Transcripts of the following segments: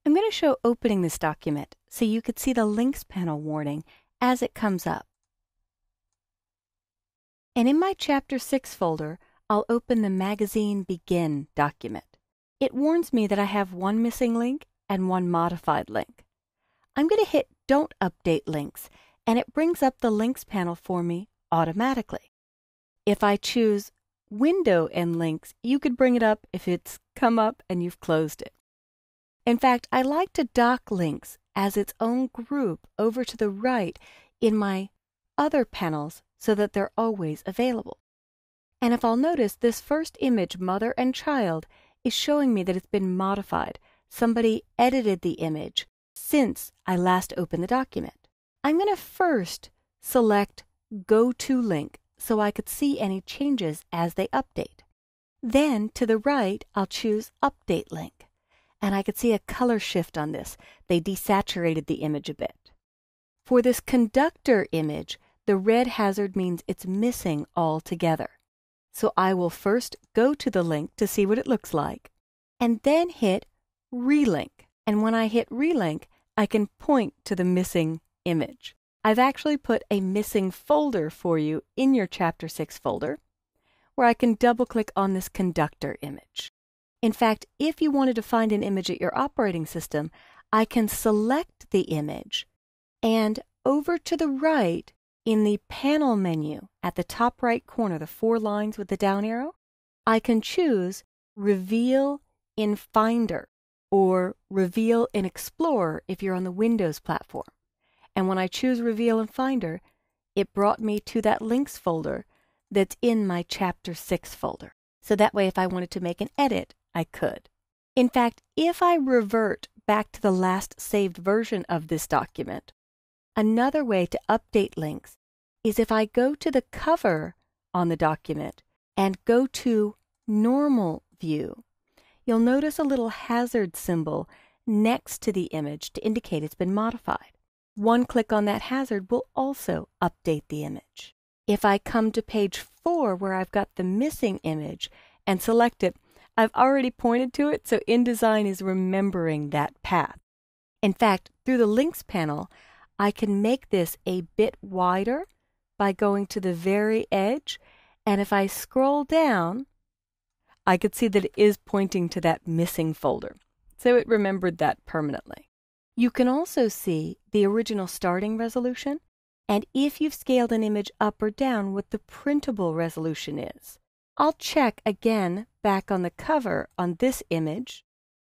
I'm going to show opening this document so you could see the links panel warning as it comes up. And in my Chapter 6 folder, I'll open the Magazine Begin document. It warns me that I have one missing link and one modified link. I'm going to hit Don't Update Links, and it brings up the links panel for me automatically. If I choose Window and Links, you could bring it up if it's come up and you've closed it. In fact, I like to dock links as its own group over to the right in my other panels so that they're always available. And if I'll notice, this first image, mother and child, is showing me that it's been modified. Somebody edited the image since I last opened the document. I'm going to first select Go To Link so I could see any changes as they update. Then to the right, I'll choose Update Link. And I could see a color shift on this. They desaturated the image a bit. For this conductor image, the red hazard means it's missing altogether. So I will first go to the link to see what it looks like, and then hit Relink. And when I hit Relink, I can point to the missing image. I've actually put a missing folder for you in your Chapter 6 folder, where I can double-click on this conductor image. In fact, if you wanted to find an image at your operating system, I can select the image, and over to the right, in the panel menu at the top right corner, the 4 lines with the down arrow, I can choose Reveal in Finder or Reveal in Explorer if you're on the Windows platform. And when I choose Reveal in Finder, it brought me to that links folder that's in my Chapter 6 folder. So that way, if I wanted to make an edit, I could. In fact, if I revert back to the last saved version of this document, another way to update links is if I go to the cover on the document and go to Normal View, you'll notice a little hazard symbol next to the image to indicate it's been modified. One click on that hazard will also update the image. If I come to page 4 where I've got the missing image and select it, I've already pointed to it, so InDesign is remembering that path. In fact, through the links panel, I can make this a bit wider by going to the very edge, and if I scroll down, I could see that it is pointing to that missing folder. So it remembered that permanently. You can also see the original starting resolution, and if you've scaled an image up or down, what the printable resolution is. I'll check again back on the cover on this image,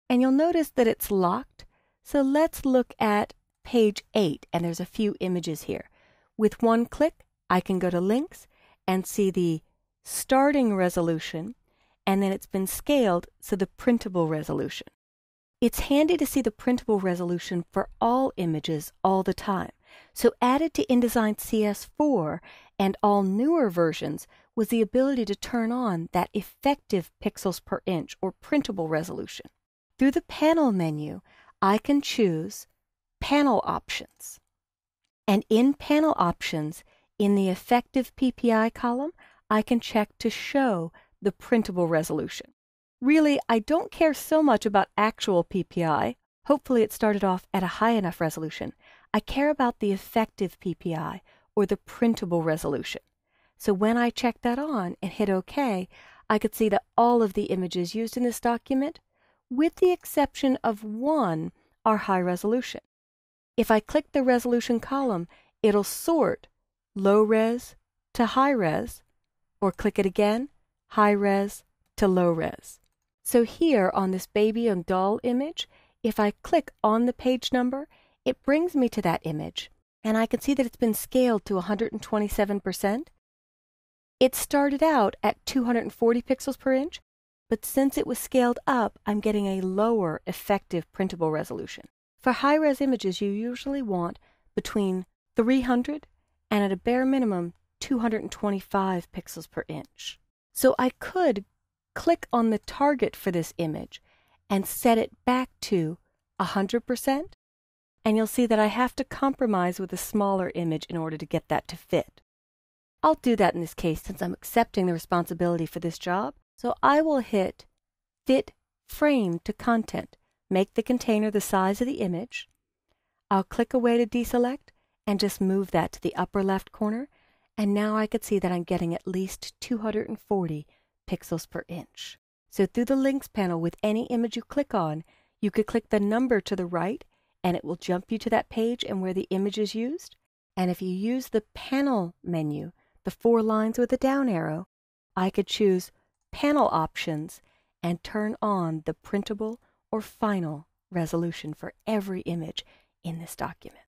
and you'll notice that it's locked. So let's look at page 8, and there's a few images here. With one click, I can go to Links and see the starting resolution, and then it's been scaled to the printable resolution. It's handy to see the printable resolution for all images all the time. So added to InDesign CS4 and all newer versions was the ability to turn on that effective pixels per inch or printable resolution. Through the panel menu, I can choose Panel Options. And in Panel Options, in the effective PPI column, I can check to show the printable resolution. Really, I don't care so much about actual PPI. Hopefully it started off at a high enough resolution. I care about the effective PPI, or the printable resolution. So when I check that on and hit OK, I could see that all of the images used in this document, with the exception of one, are high resolution. If I click the resolution column, it'll sort low res to high res, or click it again, high res to low res. So here on this baby and doll image, if I click on the page number, it brings me to that image, and I can see that it's been scaled to 127%. It started out at 240 pixels per inch, but since it was scaled up, I'm getting a lower effective printable resolution. For high-res images, you usually want between 300 and at a bare minimum 225 pixels per inch. So I could click on the target for this image and set it back to 100%, and you'll see that I have to compromise with a smaller image in order to get that to fit. I'll do that in this case since I'm accepting the responsibility for this job, so I will hit Fit Frame to Content, make the container the size of the image. I'll click away to deselect and just move that to the upper left corner, and now I could see that I'm getting at least 240 pixels per inch. So through the links panel with any image you click on, you could click the number to the right and it will jump you to that page and where the image is used. And if you use the panel menu, the 4 lines with a down arrow, I could choose panel options and turn on the printable or final resolution for every image in this document.